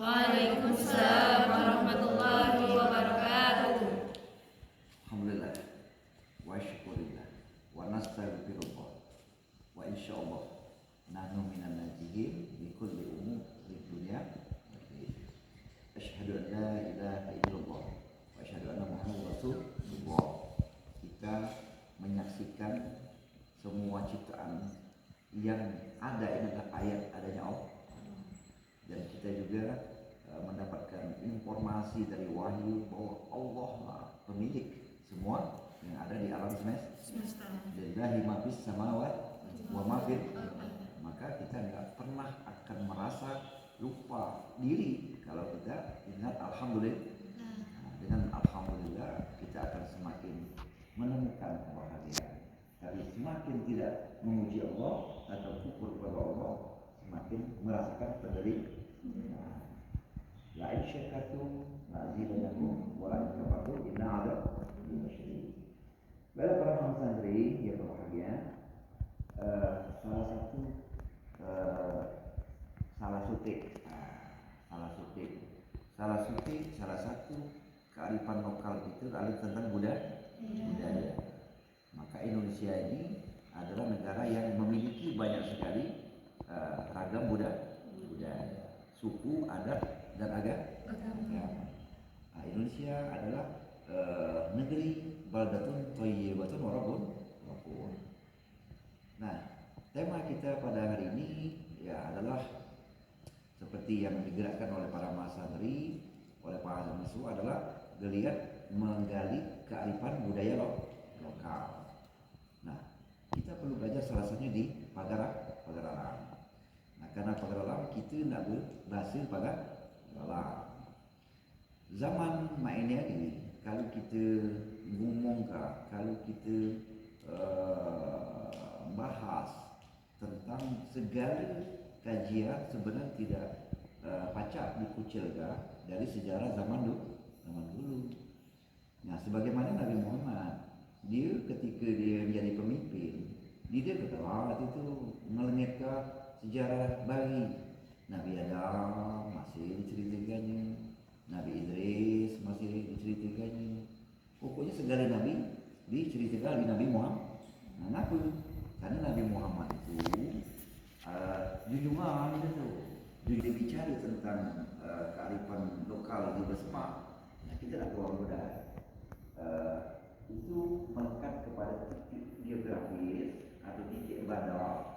Waalaikumsalam warahmatullahi wabarakatuh. Alhamdulillah wa syukurillah wa nastaghfirullah wa insyaallah nahnu minan najihin bi kulli umur di dunia. Asyhadu an la ilaha illallah wa asyhadu anna muhammadar rasulullah. Kita menyaksikan semua ciptaan yang ada ini adalah ayat adanya Allah. Dan kita juga mendapatkan informasi dari wahyu bahwa Allah lah pemilik semua yang ada di alam semesta. Lillahi ma fis samawati wa ma fil. Maka kita tidak pernah akan merasa lupa diri kalau kita ingat alhamdulillah. Dengan alhamdulillah kita akan semakin menemukan kebahagiaan. Tapi semakin tidak memuji Allah atau syukur kepada Allah, semakin merasakan penderitaan. La in syakartum la azidannakum wa la in kafartum inna 'adzabi lasyadid. Baiklah para kaum santri yang berbahagia, salah satu kearifan lokal itu adalah tentang budaya. Maka Indonesia ini adalah negara yang memiliki banyak sekali ragam budaya, suku, adat, dan agama. Indonesia adalah negeri baldatun thayyibatun wa rabbun ghafur. Nah, tema kita pada hari ini ya adalah seperti yang digerakkan oleh para mahasiswa, oleh para mahasiswa adalah geliat menggali kearifan budaya lokal. Nah, kita perlu belajar salah satunya di pagar alam. Nah, karena pagar alam kita nak berhasil pagar alam. Zaman mainnya ini, kalau kita ngomong kalau kita bahas tentang segala kajian sebenarnya tidak pacak dikucilkan dari sejarah zaman dulu. Nah, sebagaimana Nabi Muhammad, dia ketika dia menjadi pemimpin, dia kata itu melengitkan sejarah bagi Nabi Adam masih diceritakannya, Nabi Idris masih diceritakannya. Pokoknya segala Nabi diceritakan Nabi Muhammad. Nah, kenapa? Karena Nabi Muhammad itu junjungan itu, dia bicara tentang kearifan lokal di Besma. Nah, kita nak keluar budaya. Itu melekat kepada titik geografis atau titik ibadah.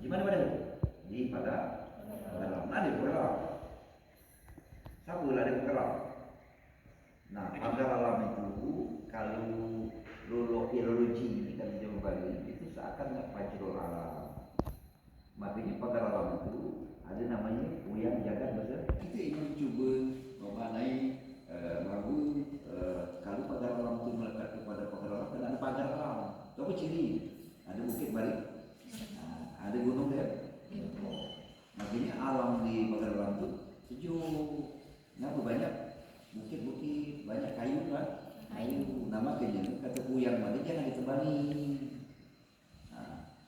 Di mana pada itu? Di pada dalam. Ada pagar. Siapa lah ada pagar? Nah, pagar alam itu kalau filologi kita jauh Bali itu seakan fajrul alam. Makanya pagar alam itu ada namanya Uyang Jagat Besar. Kita ingin cuba memaknai bahawa kalau pagar alam itu melekat kepada pagar alam, kan ada pagar alam. Itu apa ciri? Ada bukit bari, ada gunung dia. Makanya alam di pagar alam itu sejuk. Kenapa banyak bukit-bukit, banyak kayu kan? Kayu. Nama kejadian kata Uyang Bali jangan ditebangi.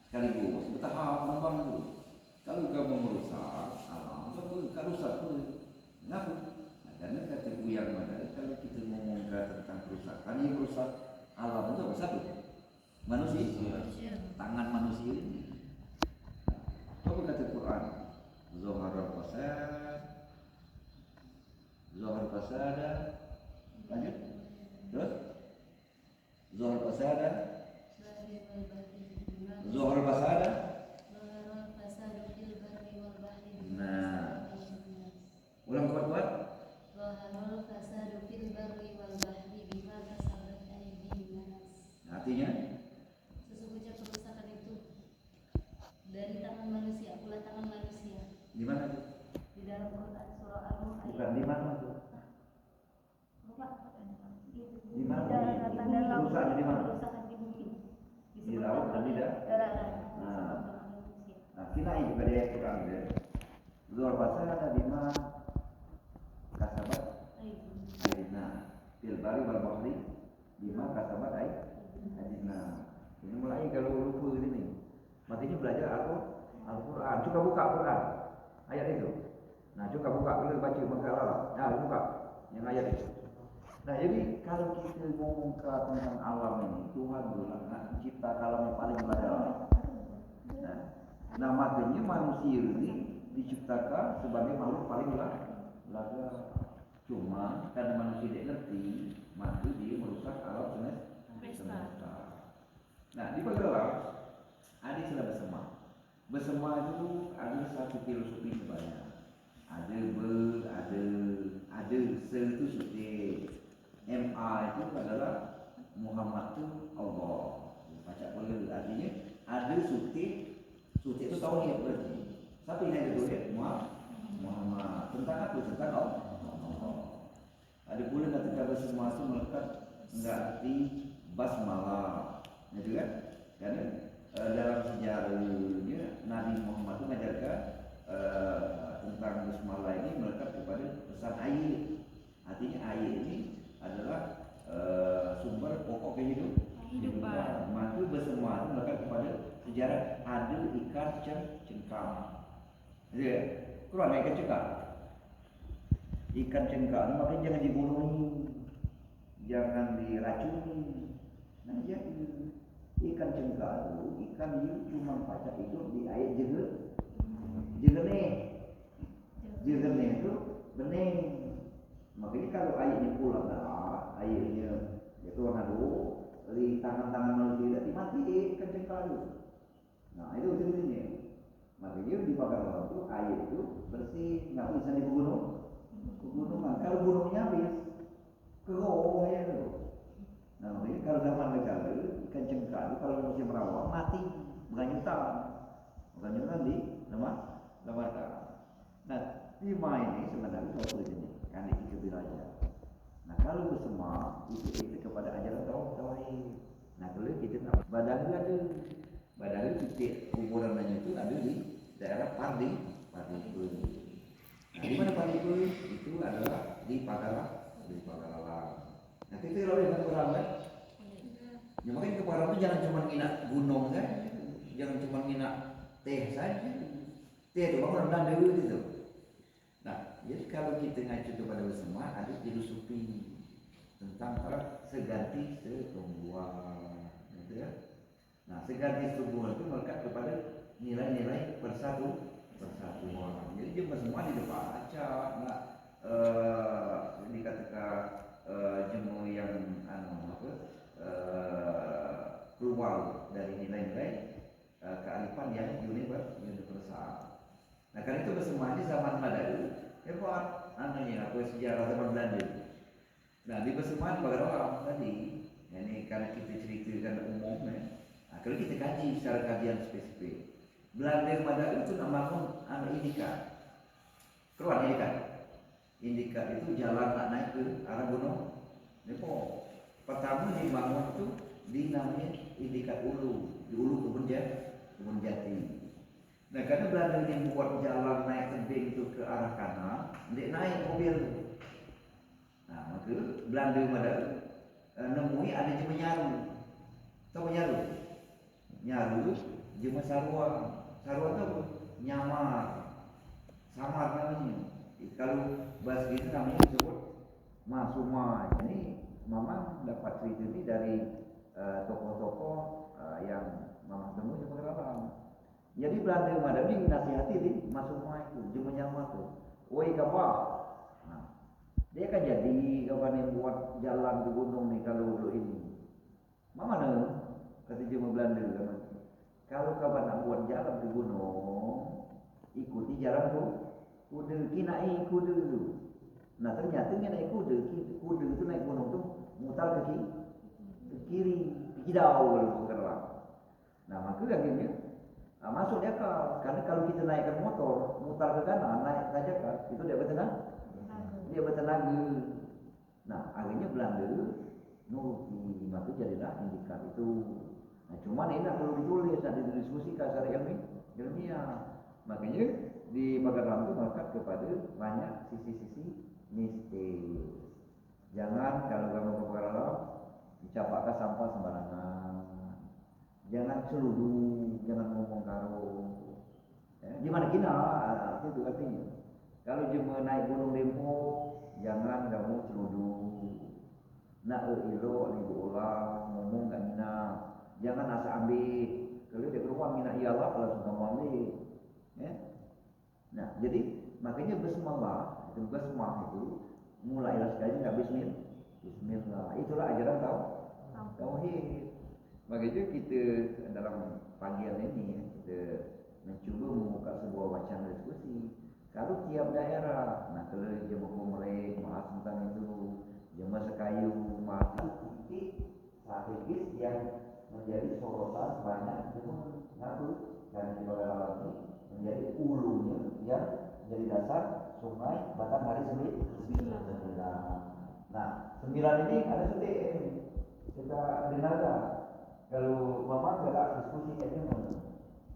Sekaligus bertahap nambang itu. Kalau kamu merusak alam, kalau rusak pun kenapa? Karena kata Uyang Bali kalau kita ngomongkan tentang kerusakan, yang merusak alam itu apa satu? Manusia. Tangan manusia ini. Apa kata Quran? Zohar fasada. Lanjut. Terus? Zohar fasada. Nah, ulang kuat-kuat. Artinya? Sesungguhnya kerusakan itu dari tangan manusia, pula tangan manusia. Di mana tuh? Di dalam Quran surah Al-Mulk. Bukan di mana tuh? Di mana? Kerusakan di mana? Kerusakan di bumi. Di laut dan di darat. Nah, kita juga di Quran ya. Luar bahasa ada di mana? Kasabat. Aidina. Fil bari wal bahri bima kasabat aidina. Ini mulai kalau lupa ini. Makanya belajar Al-Quran. Coba buka Quran ayat itu. Nah, coba buka, kita baca Baqarah. Nah, buka yang ayat itu. Nah, jadi kalau kita ngomong tentang alam ini, Tuhan mencipta alam yang paling dalam. Nah, makanya manusia ini diciptakan sebagai makhluk paling laga. Cuma karena manusia tidak ngerti, maka dia merusak alam semesta. Nah, di Baqarah ada istilah bersama. Bersama itu ada satu filosofi sebenarnya. Ada se itu suci. MA itu adalah Muhammad itu Allah. Baca boleh artinya ada suci itu tauhid berarti. Tapi yang kedua Muhammad tentang apa? Tentang Allah. Ada pula kata bersama itu melekat enggak di basmalah. Gitu kan? Karena dalam sejarahnya Nabi Muhammad itu mengajarkan tentang basmalah ini melekat kepada pesan air. Artinya air ini adalah sumber pokok kehidupan. Maka bersama itu melekat kepada sejarah ada ikan cengkang. Jadi keluar ikan cengkang. Ikan cengkang itu makanya jangan dibunuh, jangan diracuni. Nah, jadi ikan cengkang itu ikan yang cuma pacak hidup di air jernih itu bening. Makanya kalau airnya pulang airnya itu warna di tangan-tangan manusia tidak dimati ikan cengkang itu. Nah, itu sebenarnya. Makanya di Baqarah itu air itu bersih, nggak bisa pegunungan. Kalau gunungnya habis keroh ya itu. Nah, makanya kalau zaman negara ikan cengkang itu kalau musim rawa mati beranyutan di lembaga. Nah, lima ini sebenarnya suatu jenis kan itu belajar. Nah, kalau bersama itu kepada ajaran tauhid. Nah, kalau kita Badang titik kuburannya itu ada di daerah Pardi. Nah, di mana Pardi itu adalah di Pagaralang. Nah, kita kalau dengan orang kan, ya makanya ke Pagaralang itu jangan cuma nginak gunung kan, jangan cuma nginak teh saja. Teh itu bangunan Belanda itu. Nah, jadi kalau kita ngacu kepada bersama ada filosofi tentang seganti setumbuhan, gitu ya. Nah, seganti setumbuhan itu melekat kepada nilai-nilai persatuan. Jadi cuma semua di depan aja, nggak dikatakan jemu yang keluar dari nilai-nilai kearifan yang universal. Nah, karena itu bersama di zaman Madawi hebat sejarah zaman Belanda. Nah, di bersamaan Baqarah tadi, ini karena kita ceritakan umumnya. Nah, kalau kita kaji secara kajian spesifik, Belanda Madawi itu nak bangun indikat. Keluar indikat itu jalan nak naik ke arah gunung Nepal. Pertama dibangun itu dinamanya indikat Ulu, di Ulu Kebun Jati. Nah, karena Belanda yang buat jalan naik tebing itu ke arah kanan, dia naik mobil. Nah, maka Belanda Madawi nemui ada jema nyaru. Tahu nyaru? Nyaru jema sarua. Sarua itu nyamar. Samar namanya. Kalau bahasa itu namanya disebut masuma. Ini Mama dapat cerita ini dari tokoh-tokoh yang Mama temui di Baqarah. Jadi Belanda Madawi nasihati di masuma itu, jema nyamar itu. Woi kapal. Nah, dia kan jadi kawan yang buat jalan ke gunung nih kalau dulu ini. Mama nih, kata jema Belanda kan. Kalau kawan nak buat jalan ke gunung, ikuti jalan tu kuda kinai kuda itu. Nah, ternyata dia naik kuda itu naik gunung tu mutar ke kiri, kidau kalau sekarang. Nah, maka akhirnya masuk dia karena kalau kita naikkan motor mutar ke kanan naik saja kan itu dia bertenaga. Nah, akhirnya Belanda nuruti, maka jadilah indikat itu. Nah, cuman ini perlu ditulis dan didiskusikan secara ilmiah. Makanya di Baqarah itu melekat kepada banyak sisi-sisi mistis. Jangan kalau kamu ke Baqarah dicapakkan sampah sembarangan. Jangan seluduk, jangan ngomong karo. Gimana kina? Itu artinya. Kalau cuma naik gunung demo, jangan kamu celuduk. Nak ilo ibu ulang ngomong kat Mina, jangan asa ambil. Kalau dia keluar Mina iyalah kalau sudah mau ambil. Ya. Nah, jadi makanya bismillah, itu basmah itu mulailah sekali enggak bismillah. Itulah ajaran tauhid. Makanya kita dalam panggilan ini kita mencuba membuka sebuah wacana diskusi. Kalau tiap daerah, nah kalau jemaah Komering bahas tentang itu, jemaah Sekayu bahas titik strategis yang menjadi sorotan banyak jemaah ngadu dan di dalam ini menjadi hulunya yang menjadi dasar sungai Batanghari 9. Nah 9 ini ada sedih kita dengarkan. Kalau mama tidak diskusi kayak gini,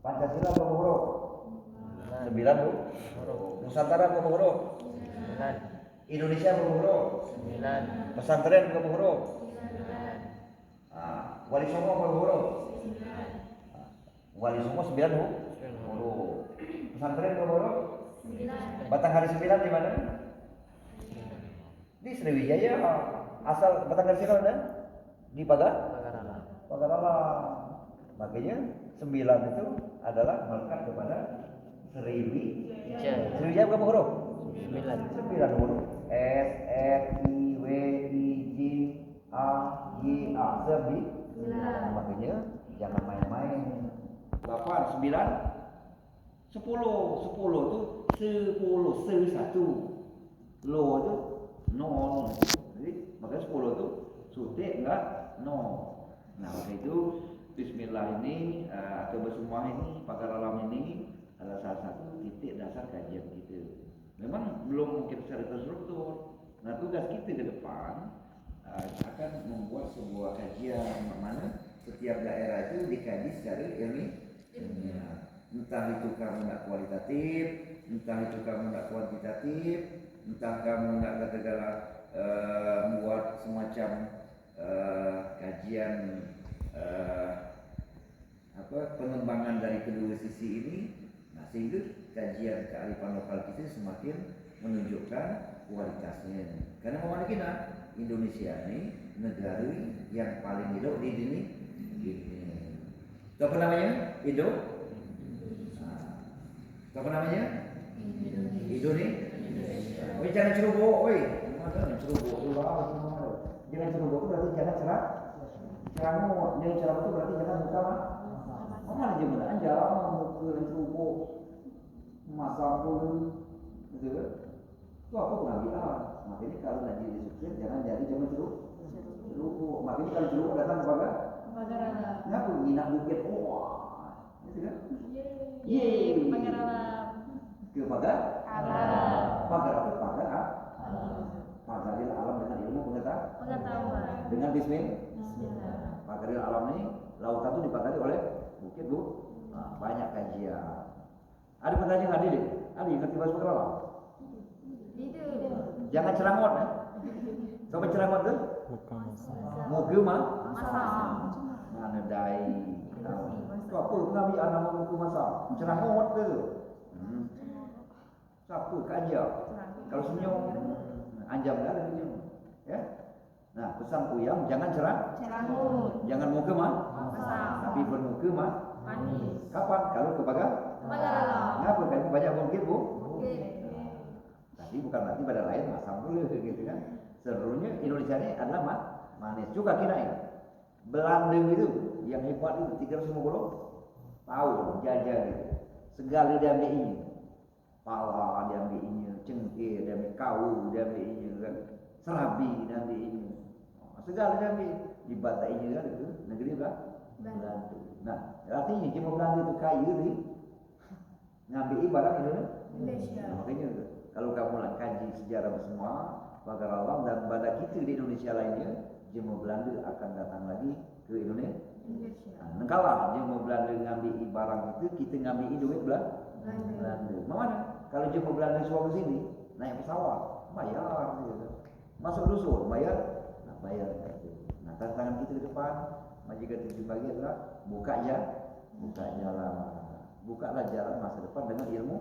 Pancasila berapa huruf? 9 tuh. Nusantara berapa huruf? 9. Indonesia berapa huruf? 9. Pesantren berapa huruf? 9. Wali Songo berapa huruf? 9. Wali Songo 9 huruf. Pesantren berapa huruf? 9. Batanghari 9 di mana? Di Sriwijaya. Asal Batanghari 9 ada? Di Pagarala. Makanya 9 itu adalah melekat kepada Sriwijaya berapa huruf? 9 huruf. S, F, I, W, I, J, A, Y, A. Sebi. Makanya jangan main-main. 8, 9, 10. 10 itu 10, 1. Lo itu 0. Jadi makanya 10 itu sutik enggak 0. Nah, maka itu bismillah ini atau bersemua ini pagar alam ini adalah salah satu titik dasar kajian kita. Memang belum mungkin secara terstruktur. Nah, tugas kita ke depan akan membuat sebuah kajian mana setiap daerah itu dikaji secara ilmiah. Entah itu kamu nggak kualitatif, entah itu kamu nggak kuantitatif, entah kamu nggak katakanlah membuat semacam kajian pengembangan dari kedua sisi ini. Nah, sehingga kajian kearifan lokal kita semakin menunjukkan kualitasnya. Karena mau kita Indonesia ini negara yang paling hidup di dunia. Apa namanya? Apa namanya? Indonesia. Oi, jangan ceroboh, oi. Jangan ceroboh Jangan ceroboh itu berarti jangan ceramah. Jangan ceramah itu berarti jangan buka mana aja mana aja mau ke ceroboh masak pun gitu kan. Itu apa pengambilan. Makanya kalau ngaji di sukses jangan jadi jangan ceroboh. Makanya kalau ceroboh datang kepada ngaku nginap bukit. Gitu kan? Yeay. Ke pagar alam. Pagar alam dengan ilmu pengetahuan. Dengan bismillah. Pagaril alam ini lautan itu dipagari oleh bukit banyak kajian. Ada pertanyaan hadir? Ada yang ngerti bahasa pagar alam? Jangan ceramot ya. Coba ceramot tu? Muka mana dai. Kau apa mengambil anak muka masa? Ceramot tu. Siapa kajian? Kalau senyum anjam dah senyum. Ya. Nah, pesan Uyang jangan ceramut. Jangan muka tapi bermuka manis. Kapan? Kalau ke pagar alam. Ngapa kan banyak bukit bu? Tapi bukan berarti pada lain masam dulu gitu kan. Seluruhnya Indonesia ini adalah manis. Juga kirain Belanda itu yang hebat itu 350 tahun jajah gitu. Segala dia ambil ini. Pala dia ambil ini, cengkeh dia ambil, kau dia ambil ini kan. Serabi dia ambil ini. Segala dia ambil di Batak ini kan itu negeri Belanda. Nah, artinya cuma Belanda itu kaya ni ngambil barang Indonesia. Nah, makanya kalau kamu nak kaji sejarah semua pagar alam dan pada kita di Indonesia lainnya, jemaah Belanda akan datang lagi ke Indonesia. Nah, kalah jemaah Belanda ngambil barang itu, kita ngambil duit Belanda. Mana? Kalau jemaah Belanda suruh ke sini naik pesawat, bayar gitu. Masuk dusun, bayar. Nah, tantangan kita ke depan, majikan tujuh bagi adalah bukalah jalan masa depan dengan ilmu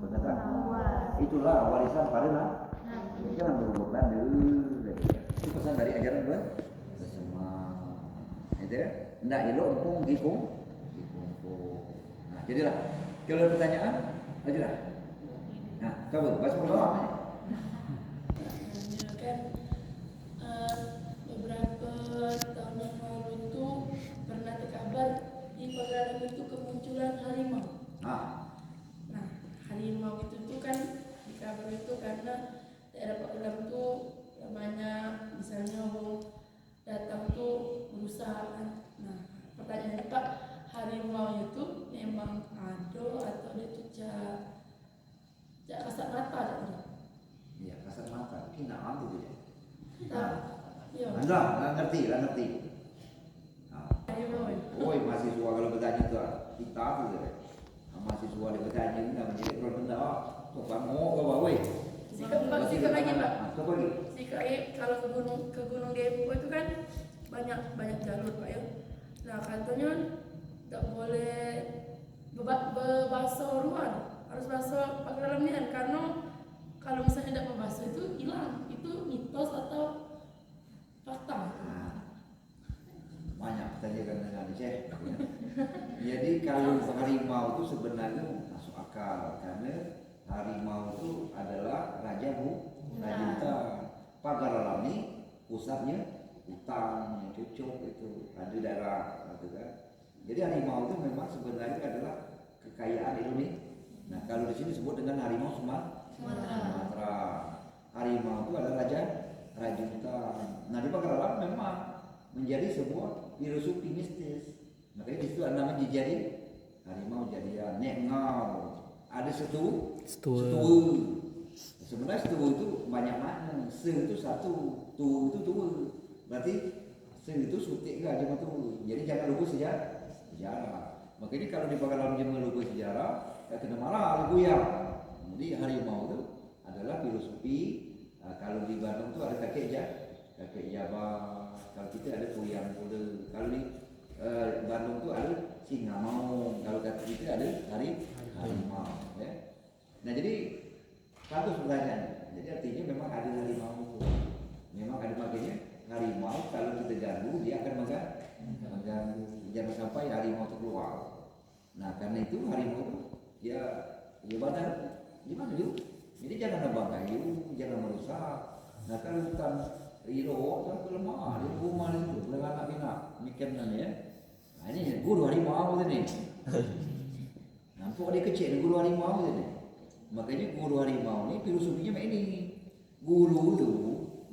Pengetahuan. Itulah warisan para nabi. Jangan berbeban dulu. Itu pesan dari ajaran bersama. Itu ya. Ndak elok empung dikumpul. Nah, jadilah. Kalau ada pertanyaan, ajulah. Nah, coba baca pertama. Kan beberapa tahun yang lalu itu pernah terkabar di Pagaralam itu kemunculan harimau. Nah, harimau itu kan dikabar itu karena daerah Pagaralam itu banyak misalnya orang datang tuh berusaha. Nah, pertanyaannya Pak, harimau itu memang ada atau dia tuh jak kasat mata aja? Iya, kasat mata. Kina ambil dia. Iya. Nggak ngerti. Nah. Harimau. Woi, mahasiswa kalau bertanya itu kita tuh deh. Mahasiswa dia bertanya ini nggak menjadi kalau benda tuh kamu ke bawah, woi. Sikap lagi Pak. Coba lagi. Kalau ke Gunung Dempo itu kan banyak jalur Pak ya. Nah katanya tidak boleh berbahasa luar, harus bahasa Pagaralam karena kalau misalnya tidak berbahasa itu hilang, itu mitos atau fakta. Nah, banyak pertanyaan dengan Cek. Jadi kalau harimau itu sebenarnya masuk akal karena harimau itu adalah raja hutan. Pagaralam ini pusatnya hutan, cucuk itu ada di daerah gitu kan. Jadi harimau itu memang sebenarnya adalah kekayaan Indonesia. Nah kalau di sini disebut dengan harimau Sumatera. Harimau itu adalah raja hutan. Nah di Pagaralam memang menjadi sebuah filosofi mistis. Makanya di situ ada namanya jadi harimau jadian, ngau. Ada setua. Sebenarnya setua itu banyak makna. Se itu satu, tu itu tua. Berarti se itu sutik ke aja tu. Jadi jangan lupa sejarah. Makanya kalau di Pagaralam jangan lupa sejarah, kena marah lupa ya. Jadi harimau itu adalah filosofi. Kalau di Bandung itu ada kakek Jawa. Kalau kita ada kuyang pula. Kalau di Bandung itu ada Singamau. Kalau kata kita ada harimau. Ya. Nah jadi bagus pertanyaannya. Jadi artinya memang ada harimau itu. Memang ada makanya harimau kalau kita ganggu dia akan mengganggu. Jangan sampai harimau itu keluar. Nah karena itu harimau itu ya badan gimana yuk? Jadi jangan nebang kayu, jangan merusak. Nah kalau hutan Riro kan lemah, di rumah itu dengan anak bina mikirnya ya. Nah ini guru harimau ini. Nampak dia kecil guru harimau ini. Makanya guru harimau ini filosofinya macam ini. Guru itu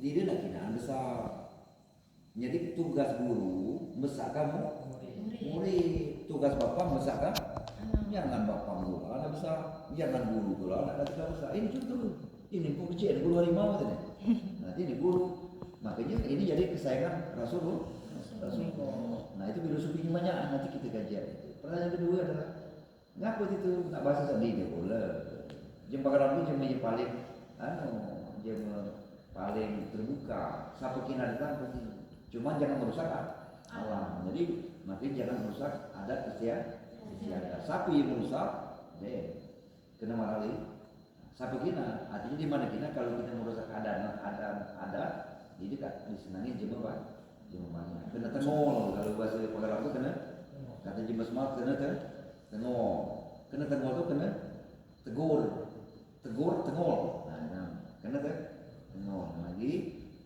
dia nak kena besar. Jadi tugas guru besarkan murid. Tugas bapa besarkan. Jangan bapa guru anak besar, jangan guru pula anak besar. Ini contoh. Ini pun kecil guru harimau ini. Nanti ini guru. Makanya ini jadi kesayangan Rasulullah. Nah itu filosofinya banyak. Nanti kita kajian. Pertanyaan kedua adalah ngapa itu nak bahasa sendiri pula? Jam Pagaralam itu jam paling jam paling terbuka. Siapa kena datang pasti. Cuma jangan merusak alam. Jadi makanya jangan merusak adat istiadat. Siapa yang merusak, kena marah lagi. Siapa kena? Artinya di mana kena kalau kita merusak adat jadi tak disenangi jemaah banyak. Kena tengol kalau bahasa Pagaralam itu kena kata jemaah semua kena tengol. Kena tengol itu kena tegur tengol. Nah, kena tengol. Lagi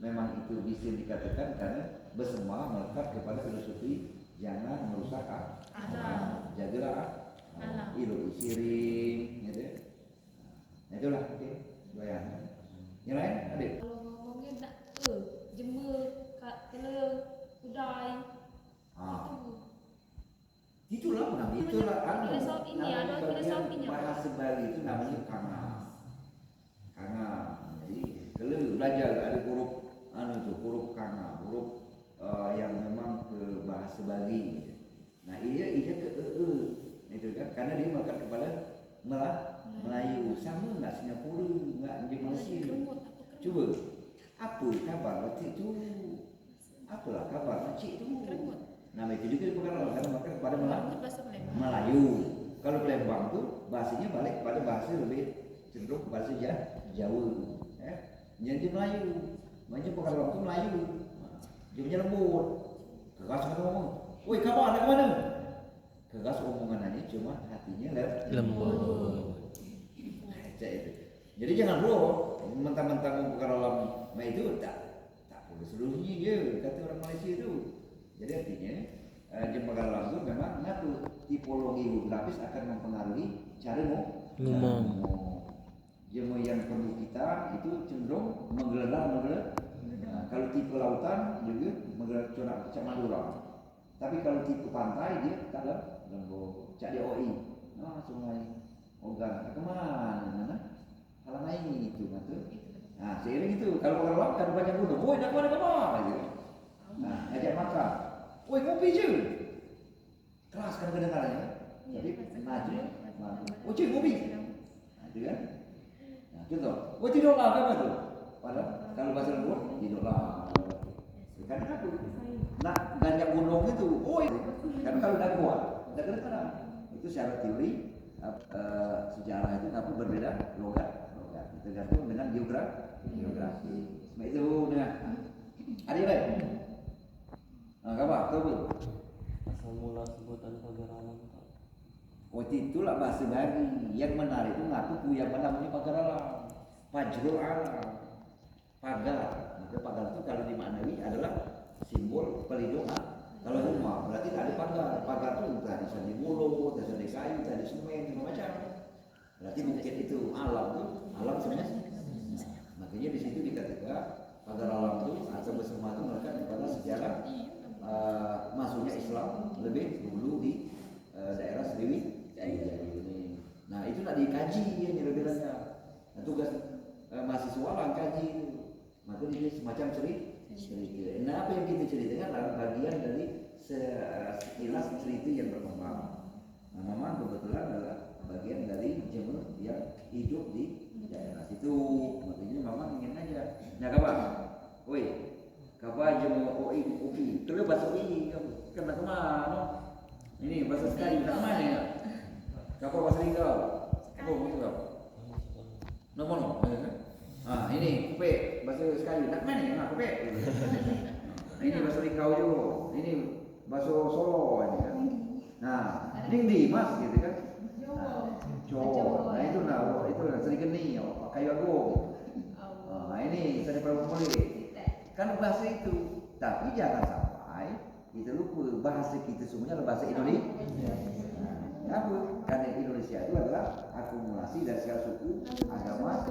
memang itu bisa dikatakan karena bersama melekat kepada filosofi jangan merusak alam. Jagalah ilmu siring gitu. Nah itulah oke. Bayang. Yang lain adik? Kalau ngomongnya nak jemur kena udai. Itulah namanya. Itulah filosofinya. Bahasa Bali itu namanya kanga. Jadi kalau belajar ada huruf huruf kanga, huruf yang memang ke bahasa Bali. Nah ia ke itu kan karena dia melekat kepada Melayu. Sama enggak Singapura, enggak di Malaysia. Cuba apa kabar makcik tu? Apalah kabar makcik tu? Nama itu juga Pagaralam karena melekat kepada Melayu. Kalau Palembang tu bahasanya balik pada bahasa lebih cenderung ke bahasa Jawa. Jadi Melayu, macam pengarang itu Melayu. Dia punya lembut. Keras kata ngomong. Woi, kamu ada ke mana? Keras omongannya cuma hatinya lembut. Jadi jangan bro, mentang-mentang bukan dalam itu tak boleh seluruhnya dia kata orang Malaysia itu. Jadi artinya jemaah dalam itu memang ngatur tipologi geografis akan mempengaruhi cara ngomong. Jemaah yang perlu kita itu cenderung menggeledah. Nah, kalau tipe lautan juga menggelar corak Madura. Tapi kalau tipe pantai dia tak lembut. Cak dia OI. Nah, sungai Ogan kemana? Halang ini itu betul. Nah, seiring itu kalau orang kan banyak gunung. Woi, nak mana gitu. Nah, ajak makan. Woi, ngopi je. Keras kan kedengarannya. Tapi maju. Oh, cik ngopi. Nah, itu kan. Nah, contoh. Woi, tidurlah apa tu? Padahal kalau bahasa lembut tidurlah. Kan aku. Nah, banyak gunung itu. Woi, kan kalau dah kuat, dah kedengaran. Itu secara teori sejarah itu tapi berbeda logat tergantung dengan geografi. Sebab itu dengan ada lain. Apa? Tahu? Asal mula sebutan pagar alam. Oh, itulah bahasa baru. Yang menarik itu ngaku yang namanya pagar alam. Fajrul alam. Pagar. Maka pagar itu kalau dimaknai adalah simbol pelindung. Kalau rumah berarti ada pagar. Pagar itu entah di bulu, entah di kayu, entah di semen, macam. Berarti mungkin itu alam tuh, alam sebenarnya. Makanya di situ dikatakan pagar alam itu atau bersama itu melekat kepada sejarah masuknya Islam lebih dulu di daerah Sriwijaya ini. Nah itu nak dikaji ya lebih lanjut. Nah, tugas mahasiswa lah kaji itu. Maka ini semacam cerita. Nah apa yang kita ceritakan adalah bagian dari sekilas cerita yang berkembang. Nah memang kebetulan adalah bagian dari jemaah yang hidup di daerah situ. Makanya memang ingin aja. Nah kapan? Woi, kapan jemaah OI? Kalau bahasa OI kamu kena kemana? Ini bahasa sekali kena kemana ya? Kapan bahasa tinggal? Apa betul kau? Nomor. Ah ini kupe bahasa sekali. Nak mana? Nak kupe. Ini bahasa Riau juga. Ini bahasa Solo ini kan. Nah, ini Mas gitu kan. Jawa. Nah itu itu sering geni, kayu agung. Nah ini saya perlu mulai. Kan bahasa itu. Tapi jangan sampai kita lupa bahasa kita semuanya adalah bahasa Indonesia. Kenapa? Karena Indonesia itu adalah akumulasi dari segala suku, agama,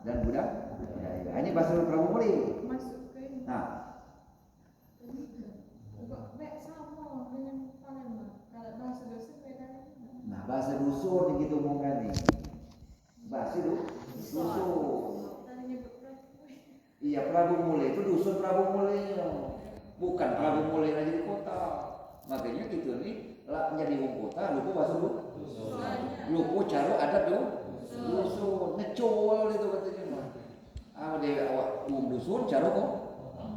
dan budaya. Ini bahasa Prabu Muli. Nah, bahasa dusun gitu ngomongkan nih. Bahasa dusun. Iya, Prabu Muli itu dusun Prabu Muli. Bukan Prabu Muli aja di kota. Makanya gitu nih. Lah menjadi wong kota lupa bahasa dusun. Lupa cara adat dusun. Ngecol itu katanya mah. Dia awak wong dusun cara kok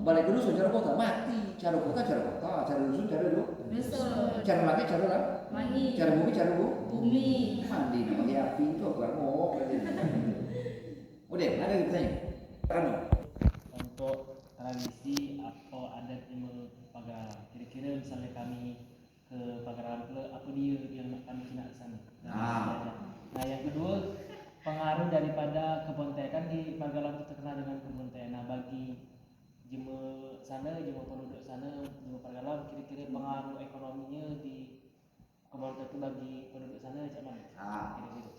balik ke dusun cara kota mati. Cara kota, cara dusun, cara dusun. Cara lagi, cara Mandi. Cara bumi, cara Bumi. mandi namanya api itu apa ngomong katanya. Udah, ada yang bertanya? Kan? Untuk tradisi atau adat yang pagar, kira-kira misalnya kami ke Pagaralam itu apa dia yang kami kena di sana? Nah yang kedua pengaruh daripada kebun teh kan di Pagaralam itu terkenal dengan kebun teh. Nah bagi jemaah sana, jemaah penduduk sana, jemaah Pagaralam kira-kira pengaruh ekonominya di kebun teh itu bagi penduduk sana macam mana? Kira-kira.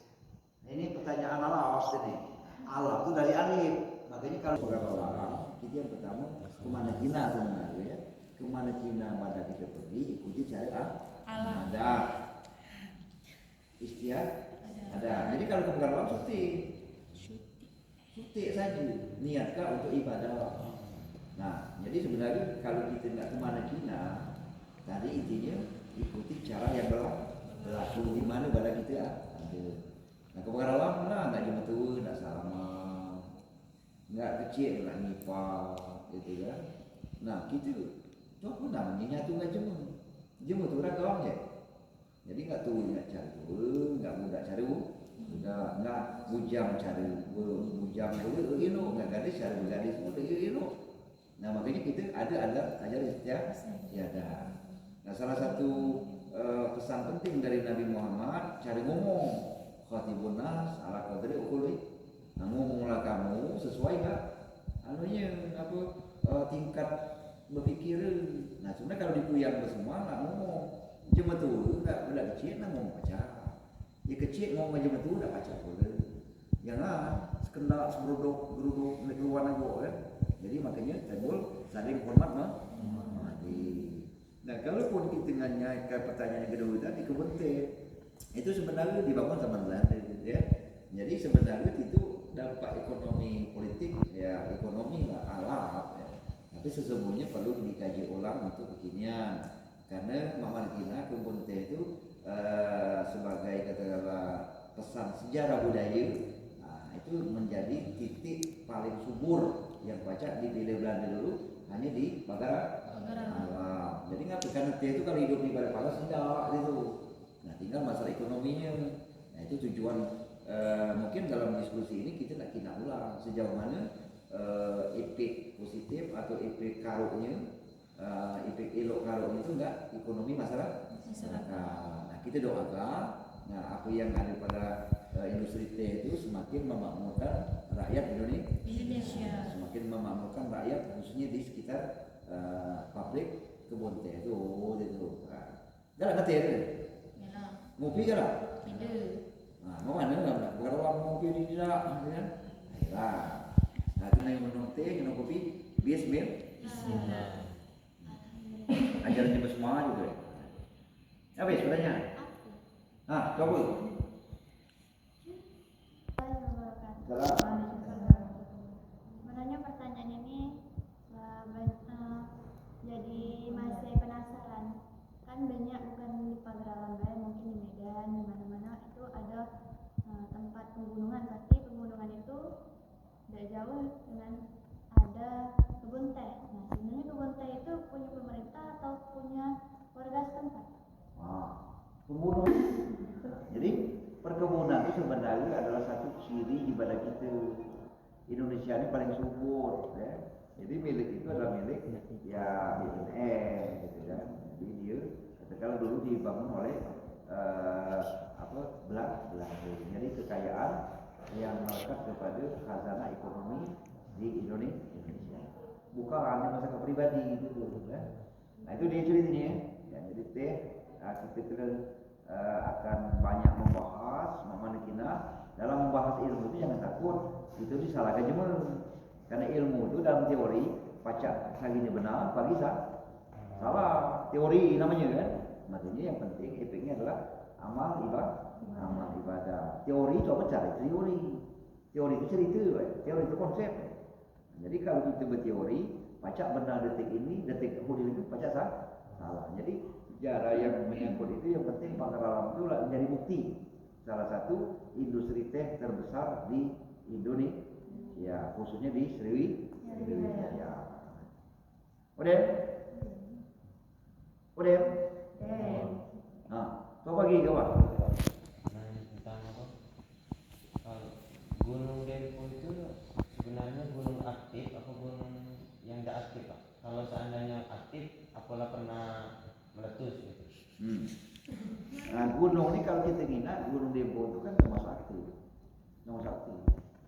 Ini pertanyaan alam ini. Alam itu dari alif. Makanya kalau Pagaralam itu yang pertama kemana Cina sebenarnya ya. Kemana Cina pada kita pergi ikuti cara alam. Ada istiar ada. Jadi kalau ke Pagaralam syuting saja niatkah untuk ibadah. Nah jadi sebenarnya kalau kita nggak kemana Cina tadi intinya ikuti cara yang berlaku di mana pada kita ada. Nah ke Pagaralam lah nggak cuma tuh nggak salaman, nggak kecil nggak nipah gitu kan. Nah gitu. Itu namanya nyatu nggak jemu tuh orang kawan ya. Jadi nggak tuh nggak cari nggak mudah cari enggak bujang cari bujang boleh ino enggak gadis cari gadis boleh ino. Nah makanya kita ada ajar istiadah. Nah salah satu pesan penting dari Nabi Muhammad cari ngomong khatibun nas ala qadri uquli. Nah ngomonglah kamu sesuai enggak anunya tingkat berpikir. Nah sebenarnya kalau dipuyang semua nggak ngomong cuma tuh nggak kecil nggak ngomong pacar. Ya kecil ngomong aja betul udah pacar boleh. Jangan sekenal geruduk keluar nago kan. Jadi makanya timbul saling hormat menghormati. Nah kalaupun kita nanya ke pertanyaan kedua tadi kebente itu sebenarnya dibangun sama Belanda ya. Jadi sebenarnya itu dampak ekonomi politik ya ekonomi lah alat ya. Tapi sesungguhnya perlu dikaji ulang untuk kekinian karena Mama Kina kebente itu sebagai katakanlah pesan sejarah budaya, nah, itu menjadi titik paling subur yang baca dipilih Belanda dulu hanya di Pagarang. Jadi nggak karena dia itu kalau hidup di Balikpapan tidak gitu. Nah tinggal masalah ekonominya. Nah itu tujuan mungkin dalam diskusi ini kita nak kina ulang sejauh mana efek positif atau efek karuknya, efek elok karuknya itu enggak ekonomi masyarakat. Kita doakan, nah apa yang ada pada industri teh itu semakin memakmurkan rakyat Indonesia, semakin memakmurkan rakyat khususnya di sekitar pabrik kebun teh itu. Dah ngerti ya? Ngopi kan lah? Nah, mau mana nggak? Bukan orang ngopi di tidak, kan? Nah, itu yang minum teh, minum kopi, bismil. Ajaran jemput semua juga. Apa ya sebenarnya? Coba. Sebenarnya pertanyaan ini jadi masih penasaran. Kan banyak bukan di Pagralan Bay, mungkin di Medan, di mana-mana itu ada tempat pegunungan. Pasti pegunungan itu tidak jauh dengan ada kebun teh. Nah, sebenarnya kebun teh itu punya pemerintah atau punya warga setempat? Pembunuh. Jadi perkebunan itu sebenarnya adalah satu ciri ibadah kita. Indonesia ini paling subur, ya. Jadi milik itu adalah milik ya BNN, gitu kan. Jadi dia katakanlah dulu dibangun oleh Belanda. Jadi kekayaan yang melekat kepada khazanah ekonomi di Indonesia. Bukan hanya masalah pribadi gitu, kan. Nah itu dia ceritanya ya. Jadi kita akan banyak membahas mana kita dalam membahas ilmu itu jangan takut itu disalahkan cuma karena ilmu itu dalam teori pacak saginya benar pagi salah teori namanya kan. Makanya yang penting efeknya adalah amal ibadah. Teori coba cari teori itu cerita, teori itu konsep. Jadi kalau kita berteori pacak benar detik ini detik kemudian itu pacak salah. Jadi sejarah yang menyangkut itu yang penting Pagralan itu menjadi bukti salah satu industri teh terbesar di Indonesia, ya khususnya di Sriwijaya. Udah? Coba lagi kawan. Tentang apa? Kalau Gunung Dempo itu sebenarnya gunung aktif apa gunung yang tidak aktif Pak? Kalau seandainya aktif, apalah pernah meletus gitu. Nah gunung ini kalau kita ingat Gunung Dempo itu kan nomor satu.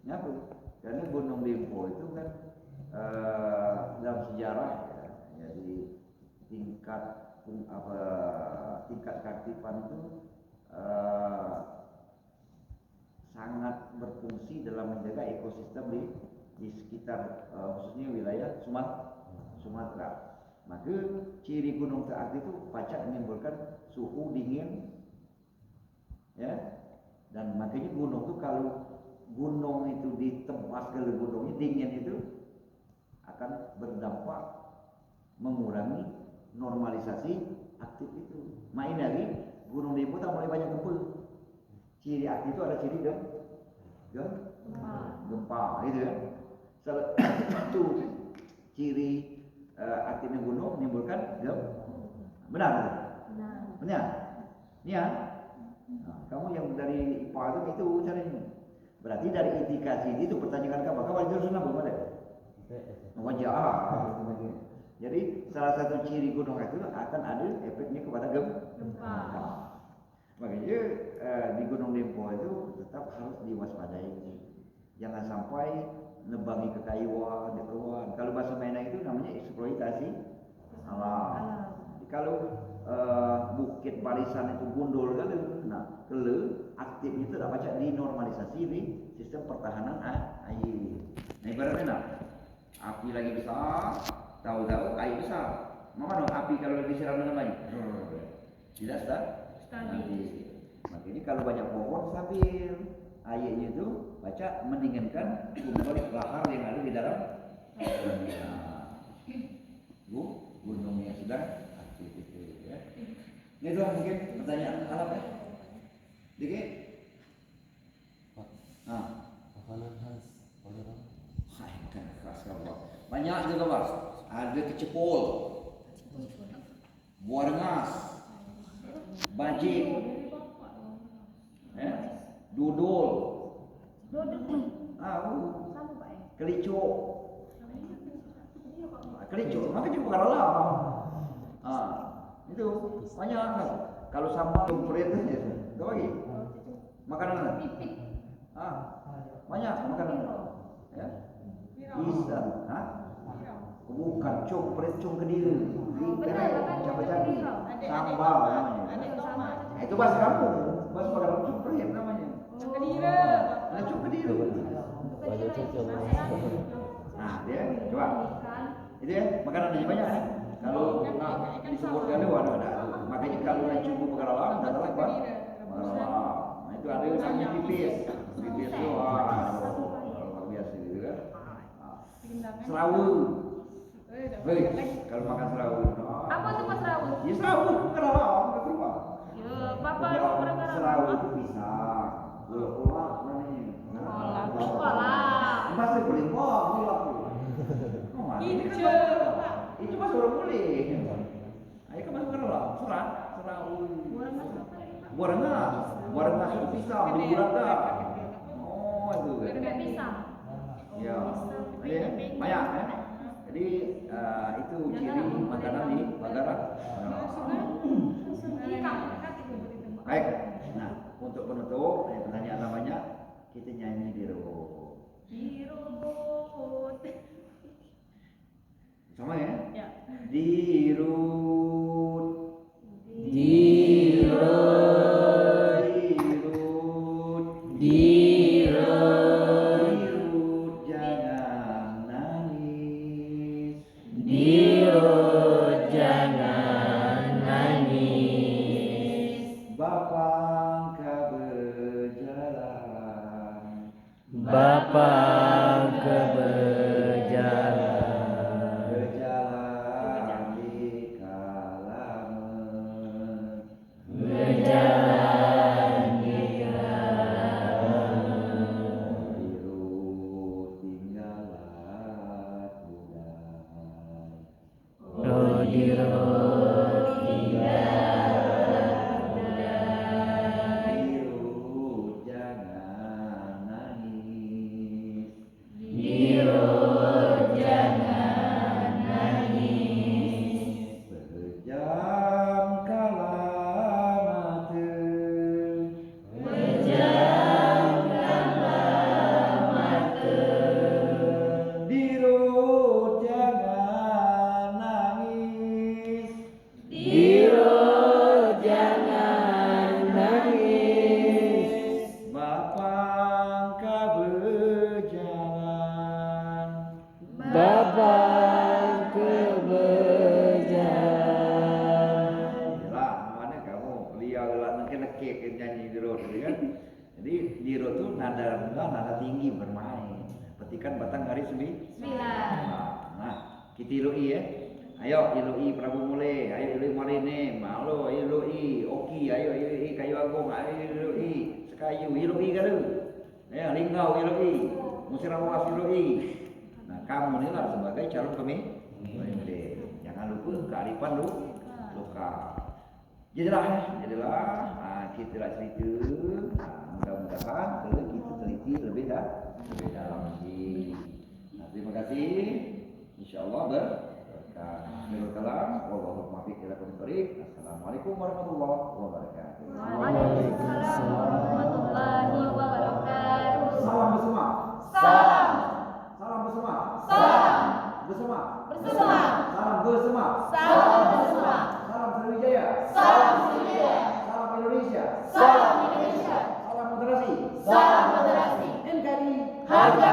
Kenapa? Karena Gunung Dempo itu kan dalam sejarah ya, jadi tingkat keaktifan itu sangat berfungsi dalam menjaga ekosistem di sekitar khususnya wilayah Sumatera. Maka ciri gunung teraktif itu pacak menimbulkan suhu dingin, ya. Dan makanya gunung itu kalau gunung itu ditebas ke gunungnya dingin itu akan berdampak mengurangi normalisasi aktif itu. Main lagi Gunung Dempo tak mulai banyak gempa. Ciri aktif itu ada ciri gempa, gitu kan. Salah satu ciri aktifnya gunung menimbulkan benar. Ini ya. Nah, kamu yang dari IPA itu caranya. Berarti dari indikasi itu pertanyaan kamu, kamu harus nambah ada. Wajah. Jadi salah satu ciri gunung itu akan ada efeknya kepada gempa. Makanya di Gunung Dempo itu tetap harus diwaspadai. Jangan sampai nebangi kekayuan, keluar. Kalau bahasa mainan itu namanya eksploitasi alam. Kalau bukit barisan itu gundul kan, nah kalau aktif itu tidak baca dinormalisasi di sistem pertahanan air. Nah ibaratnya nah, api lagi besar, tahu-tahu air besar. Mana api kalau disiram dengan banyak? Tidak stabil. Makanya kalau banyak pohon stabil, airnya itu baca mendinginkan kumpul lahar yang ada di dalam gunung yang sudah aktif itu ya. Ini tuh mungkin pertanyaan alam ya. Dikit. Makanan khas Palembang. Hai, bukan khas kalau banyak juga Bos. Ada kecepol, buah rengas, bajik, ya, dodol, kelicuk, kelicuk, makanya bukan alam. Itu banyak kan. Kalau sambal kumprit itu, itu lagi makanan. Banyak makanan. Ya, bisa. Bukan kumprit, kediri, cabai-cabai, sambal namanya. Itu bahasa kampung, bahasa makanan kumprit namanya. Kediri. Nah, dia coba. Itu ya, makanannya banyak ya. Kalau disebutkan itu ada. Makanya kalau nak cuba perkara alam, datang apa? Nah itu ada namanya pipis. Pipis itu luar biasa gitu kan. Serawu. Hei, kalau makan serawu. Apa tuh Mas Rawu? Ya serawu perkara alam, nggak berubah. Ya, Bapak lu perkara serawu itu pisang. Kolak namanya. Kolak. Masih belimbang, kolak. Itu masih orang boleh. Ayo ke masuk kerala, serawu. Buah rengas itu pisang, dibulat dah. Oh itu. Kayak pisang. Ya, banyak ya. Jadi itu ciri makanan di Manggarai. Baik. Nah, untuk penutup, pertanyaan namanya kita nyanyi di roh. Sama ya? Ya. Dirut jangan nangis. Bapak keberjalan. Berjalan di kalaman. Dirut tinggalan Dirut jangan nangis. Berjam kala mate. Dirut jangan nangis. Bapak keberjalan. Yalah, mana kamu beliau lah nekek nyanyi di road kan. Jadi di road tuh nada rendah, nada tinggi bermain. Petikan batang hari 9. Nah, kita ilui ya. Ayo ilui Prabu Mule, ayo ilui Marine, Malo ilui, Oki, ayo ilui Kayu Agung, ayo ilui Sekayu, ilui kan lu. Ya, Linggau ilui, Musirawas ilui. Nah, kamu inilah sebagai calon pemimpin. Jangan lupa kearifan lu lokal. Jadilah kita nak cerita. Mudah-mudahan kita teliti lebih dalam lagi. Terima kasih. InsyaAllah berkah. Wallahul muwaffiq ila aqwamit thoriq. Assalamualaikum warahmatullahi wabarakatuh. Waalaikumsalam warahmatullahi wabarakatuh. Salam bersama. Salam. Salam bersama. Salam. Bersama. Bersama. Salam bersama. Salam bersama. Salam Sriwijaya. Salam Sriwijaya. Salam Indonesia. Salam Indonesia. Salam moderasi. Salam moderasi. NKRI. Harga